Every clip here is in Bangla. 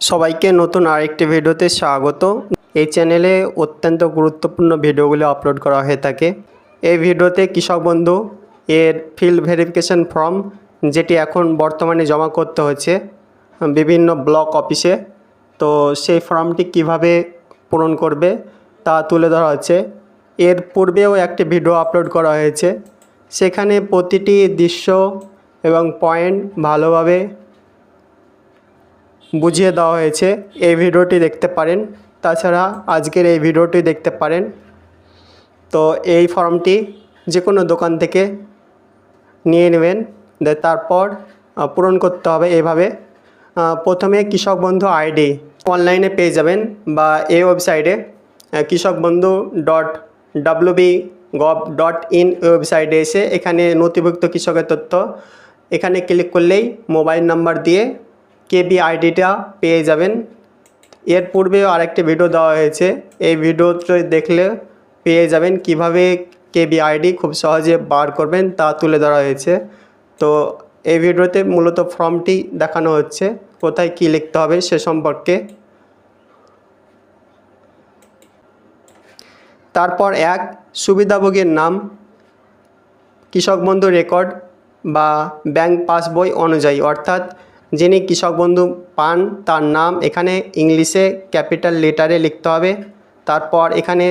সবাইকে নতুন আরেকটি ভিডিওতে স্বাগত। এই চ্যানেলে অত্যন্ত গুরুত্বপূর্ণ ভিডিওগুলো আপলোড করা হয়ে থাকে। এই ভিডিওতে কৃষক বন্ধু এর ফিল্ড ভেরিফিকেশন ফর্ম, যেটি এখন বর্তমানে জমা করতে হচ্ছে বিভিন্ন ব্লক অফিসে, তো সেই ফর্মটি কিভাবে পূরণ করবে তা তুলে ধরা হচ্ছে। এর পূর্বেও একটি ভিডিও আপলোড করা হয়েছে, সেখানে প্রতিটি দৃশ্য এবং পয়েন্ট ভালোভাবে বুঝিয়ে দেওয়া হয়েছে। এই ভিডিওটি দেখতে পারেন, তাছাড়া আজকের এই ভিডিওটি দেখতে পারেন। তো এই ফর্মটি যে কোনো দোকান থেকে নিয়ে নেবেন, তারপর পূরণ করতে হবে এইভাবে। প্রথমে কৃষক বন্ধু আইডি অনলাইনে পেয়ে যাবেন, বা এই ওয়েবসাইটে kishokbandhu.wb.gov.in ওয়েবসাইটে এসে এখানে নথিভুক্ত কৃষকের তথ্য এখানে ক্লিক করলেই মোবাইল নাম্বার দিয়ে কেবি আইডিটা পেয়ে যাবেন। এর পূর্বেও আরেকটি ভিডিও দেওয়া হয়েছে, এই ভিডিওটি দেখলে পেয়ে যাবেন কিভাবে কেবি আইডি খুব সহজে বার করবেন তা তুলে ধরা হয়েছে। তো এই ভিডিওতে মূলত ফর্মটি দেখানো হচ্ছে, কোথায় কী লিখতে হবে সে সম্পর্কে। তারপর সুবিধাভোগীর নাম, কৃষক বন্ধু রেকর্ড বা ব্যাংক পাসবই অনুযায়ী, অর্থাৎ যিনি কৃষক বন্ধু পান তার নাম এখানে ইংলিশে ক্যাপিটাল লেটারে লিখতে হবে। তারপর এখানে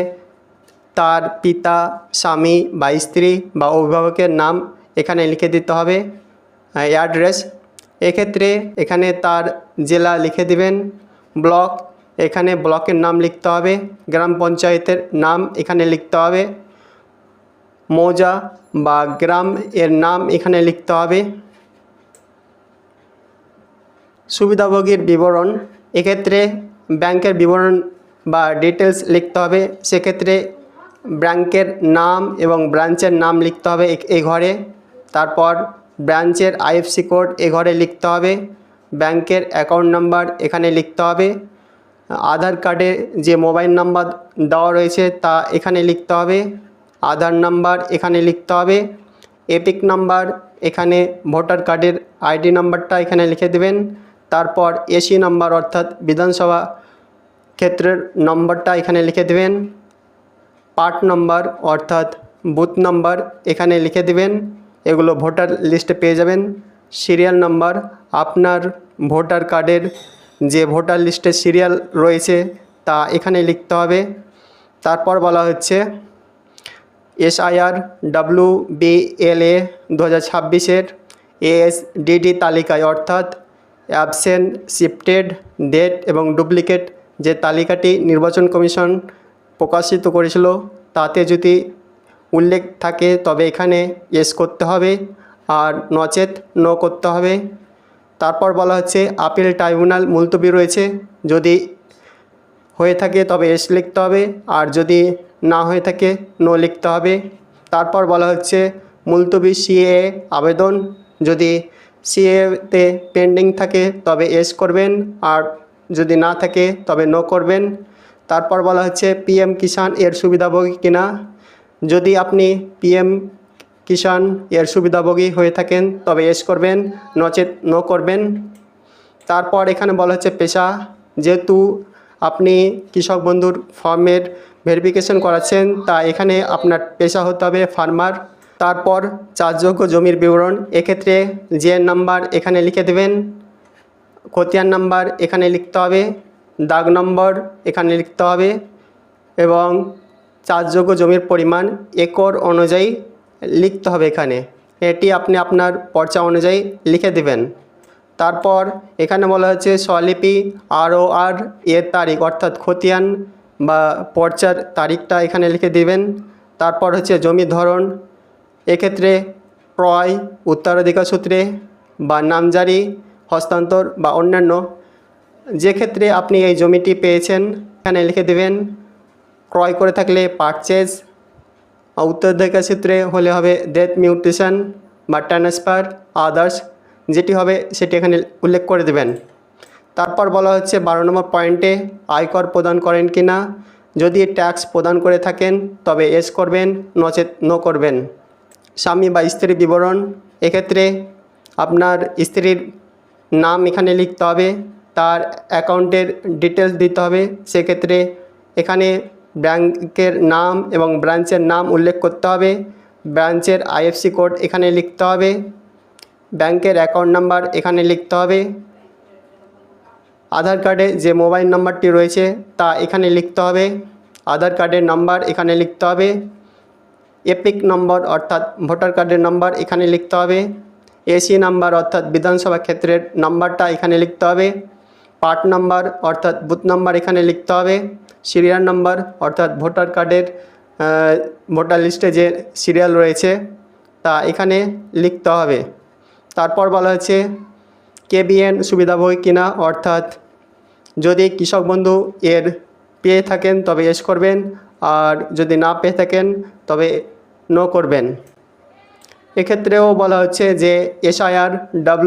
তার পিতা, স্বামী বা স্ত্রী বা অভিভাবকের নাম এখানে লিখে দিতে হবে। অ্যাড্রেস, এক্ষেত্রে এখানে তার জেলা লিখে দিবেন। ব্লক, এখানে ব্লকের নাম লিখতে হবে। গ্রাম পঞ্চায়েতের নাম এখানে লিখতে হবে। মৌজা বা গ্রাম এর নাম এখানে লিখতে হবে। সুবিধাভোগীর বিবরণ, এক্ষেত্রে ব্যাংকের বিবরণ বা ডিটেলস লিখতে হবে, সেক্ষেত্রে ব্যাংকের নাম এবং ব্রাঞ্চের নাম লিখতে হবে এই ঘরে। তারপর ব্রাঞ্চের আইএফসি কোড এ ঘরে লিখতে হবে। ব্যাংকের অ্যাকাউন্ট নাম্বার এখানে লিখতে হবে। আধার কার্ডে যে মোবাইল নাম্বার দেওয়া রয়েছে তা এখানে লিখতে হবে। আধার নাম্বার এখানে লিখতে হবে। এপিক নাম্বার, এখানে ভোটার কার্ডের আইডি নাম্বারটা এখানে লিখে দেবেন। তারপর এসি নাম্বার অর্থাৎ বিধানসভা ক্ষেত্রের নম্বরটা এখানে লিখে দেবেন। পার্ট নাম্বার অর্থাৎ বুথ নাম্বার এখানে লিখে দেবেন, এগুলো ভোটার লিস্টে পেয়ে যাবেন। সিরিয়াল নাম্বার, আপনার ভোটার কার্ডের যে ভোটার লিস্টে সিরিয়াল রয়েছে তা এখানে লিখতে হবে। তারপর বলা হচ্ছে SIR WBLA 2026-এর ASDD তালিকায়, অর্থাৎ অ্যাবসেন্ট, শিফটেড, ডেট এবং ডুপ্লিকেট যে তালিকাটি নির্বাচন কমিশন প্রকাশিত করেছিল তাতে যদি উল্লেখ থাকে তবে এখানে এস করতে হবে, আর নচেত নো করতে হবে। তারপর বলা হচ্ছে আপিল ট্রাইব্যুনাল মুলতবি রয়েছে, যদি হয়ে থাকে তবে এস লিখতে হবে, আর যদি না হয়ে থাকে নো লিখতে হবে। তারপর বলা হচ্ছে মুলতবি সিএ আবেদন, যদি সিএতে পেন্ডিং থাকে তবে এস করবেন, আর যদি না থাকে তবে নো করবেন। তারপর বলা হচ্ছে PM কিষাণ এর সুবিধাভোগী কিনা, যদি আপনি PM কিষাণ এর সুবিধাভোগী হয়ে থাকেন তবে এস করবেন, নচেত নো করবেন। তারপর এখানে বলা হচ্ছে পেশা, যেহেতু আপনি কৃষক বন্ধুর ফর্মের ভেরিফিকেশন করাচ্ছেন তা এখানে আপনার পেশা হতে হবে ফার্মার। তারপর চাষযোগ্য জমির বিবরণ, এক্ষেত্রে জিএন নাম্বার এখানে লিখে দেবেন। খতিয়ান নাম্বার এখানে লিখতে হবে। দাগ নম্বর এখানে লিখতে হবে, এবং চাষযোগ্য জমির পরিমাণ একর অনুযায়ী লিখতে হবে এখানে, এটি আপনি আপনার পর্চা অনুযায়ী লিখে দেবেন। তারপর এখানে বলা হচ্ছে স্বলিপি ROR এর তারিখ, অর্থাৎ খতিয়ান বা পর্চার তারিখটা এখানে লিখে দিবেন। তারপর হচ্ছে জমির ধরন, এক্ষেত্রে ক্রয়, উত্তরাধিকার সূত্রে বা নামজারি, হস্তান্তর বা অন্যান্য, যে ক্ষেত্রে আপনি এই জমিটি পেয়েছেন এখানে লিখে দেবেন। ক্রয় করে থাকলে পারচেজ, উত্তরাধিকার সূত্রে হলে হবে ডেথ, মিউটেশন বা ট্রান্সফার, আদার্স, যেটি হবে সেটি এখানে উল্লেখ করে দেবেন। তারপর বলা হচ্ছে 12 নম্বর পয়েন্টে আয়কর প্রদান করেন কি না, যদি ট্যাক্স প্রদান করে থাকেন তবে এস করবেন, নচেত নো করবেন। স্বামী বা স্ত্রীর বিবরণ, এক্ষেত্রে আপনার স্ত্রীর নাম এখানে লিখতে হবে। তার অ্যাকাউন্টের ডিটেলস দিতে হবে। সেক্ষেত্রে এখানে ব্যাংকের নাম এবং ব্রাঞ্চের নাম উল্লেখ করতে হবে, ব্রাঞ্চের আইএফসি কোড এখানে লিখতে হবে, ব্যাংকের অ্যাকাউন্ট নাম্বার এখানে লিখতে হবে, আধার কার্ডে যে মোবাইল নাম্বারটি রয়েছে তা এখানে লিখতে হবে, আধার কার্ডের নাম্বার এখানে লিখতে হবে, এপিক নম্বর অর্থাৎ ভোটার কার্ডের নাম্বার এখানে লিখতে হবে, এসি নাম্বার অর্থাৎ বিধানসভা ক্ষেত্রের নাম্বারটা এখানে লিখতে হবে, পার্ট নাম্বার অর্থাৎ বুথ নাম্বার এখানে লিখতে হবে, সিরিয়াল নাম্বার অর্থাৎ ভোটার কার্ডের ভোটার লিস্টে যে সিরিয়াল রয়েছে তা এখানে লিখতে হবে। তারপর বলা হচ্ছে কেবিএন সুবিধাভোগী কিনা, অর্থাৎ যদি কৃষক বন্ধু এর পেয়ে থাকেন তবে এস করবেন, আর যদি না পেয়ে থাকেন তবে নো করবেন। এক্ষেত্রেও বলা হচ্ছে যে এসআইআর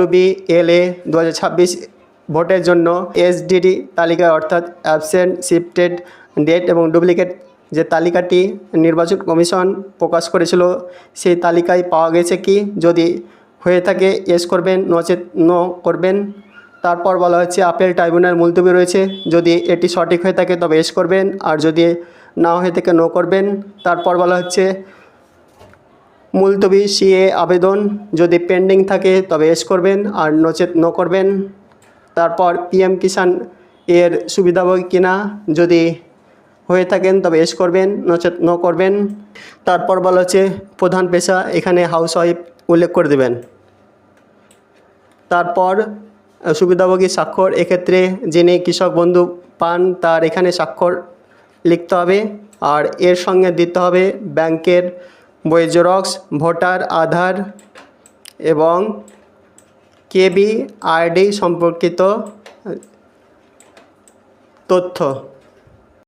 WBLA 2026 ভোটের জন্য SDD তালিকায় অর্থাৎ অ্যাবসেন্ট, শিফটেড, ডেট এবং ডুপ্লিকেট যে তালিকাটি নির্বাচন কমিশন প্রকাশ করেছিল সেই তালিকায় পাওয়া গেছে কি, যদি হয়ে থাকে এস করবেন, নচেত নো করবেন। তারপর বলা হচ্ছে আপিল ট্রাইব্যুনাল মুলতবি রয়েছে, যদি এটি সঠিক হয়ে থাকে তবে এস করবেন, আর যদি না হয়ে থাকে নো করবেন। তারপর বলা হচ্ছে মুলতবি CA আবেদন যদি পেন্ডিং থাকে তবে এস করবেন, আর নচেত নো করবেন। তারপর PM কিষাণ এর সুবিধাভোগী কিনা, যদি হয়ে থাকেন তবে এস করবেন, নচেত নো করবেন। তারপর বলা হচ্ছে প্রধান পেশা, এখানে হাউস ওয়াইফ উল্লেখ করে দেবেন। তারপর সুবিধাভোগী স্বাক্ষর, এক্ষেত্রে যিনি কৃষক বন্ধু পান তার এখানে স্বাক্ষর লিখতে হবে, আর এর সঙ্গে দিতে হবে ব্যাংকের বই জেরক্স, ভোটার আধার এবং KBRD সম্পর্কিত তথ্য।